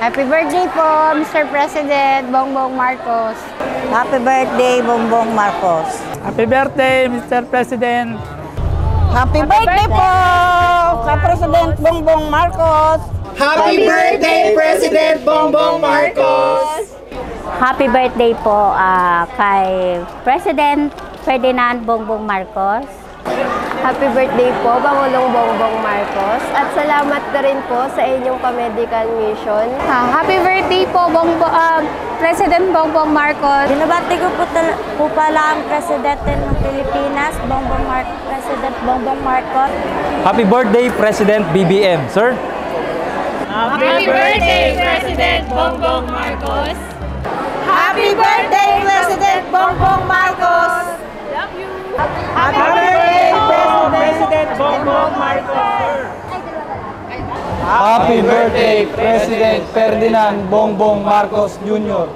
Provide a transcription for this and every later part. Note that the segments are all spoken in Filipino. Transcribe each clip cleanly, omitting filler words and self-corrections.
Happy birthday po, Mr. President Bongbong Marcos. Happy birthday, Bongbong Marcos. Happy birthday, Mr. President. Happy birthday po, Ka-President Bongbong Marcos. Happy birthday, President Bongbong Marcos! Happy birthday po kay President Ferdinand Bongbong Marcos. Happy birthday po, Pangulong Bongbong Marcos. At salamat na rin po sa inyong pa-medical mission. Happy birthday po, President Bongbong Marcos. Binabati ko po pala ang Presidente ng Pilipinas, President Bongbong Marcos. Happy birthday, President BBM, sir. Happy birthday, President Bongbong Marcos. Happy birthday, President Bongbong Marcos. Love you. Happy birthday, President Bongbong Marcos! Happy birthday, President Ferdinand Bongbong Marcos Jr.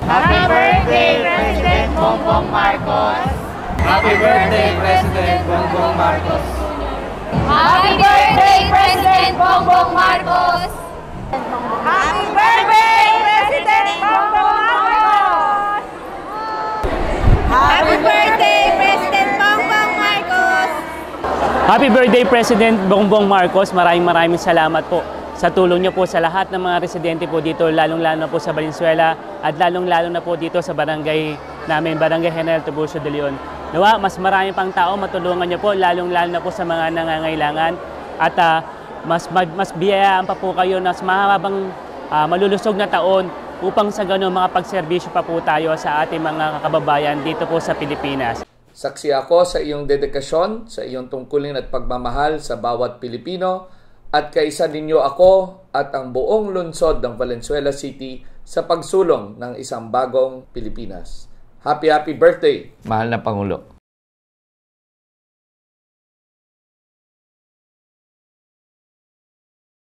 Happy birthday, President Bongbong Marcos. Happy birthday, President Bongbong Marcos. Happy birthday, President Bongbong Marcos. Happy birthday, President Bongbong Marcos. Happy birthday, President Bongbong Marcos. Happy birthday, President Bongbong Marcos. Maraming salamat po sa tulong niyo po sa lahat ng mga residente po dito, lalong-lalo na po sa Valenzuela at lalong-lalo na po dito sa barangay namin, Barangay General Tiburcio de Leon. Nawa, mas marami pang tao matulungan niyo po, lalong-lalo na po sa mga nangangailangan at mas biyayaan pa po kayo na mahabang malulusog na taon upang sa gano'n mga pagserbisyo pa po tayo sa ating mga kababayan dito po sa Pilipinas. Saksi ako sa iyong dedikasyon, sa iyong tungkulin at pagmamahal sa bawat Pilipino at kaisa ninyo ako at ang buong lungsod ng Valenzuela City sa pagsulong ng isang bagong Pilipinas. Happy birthday, mahal na Pangulo.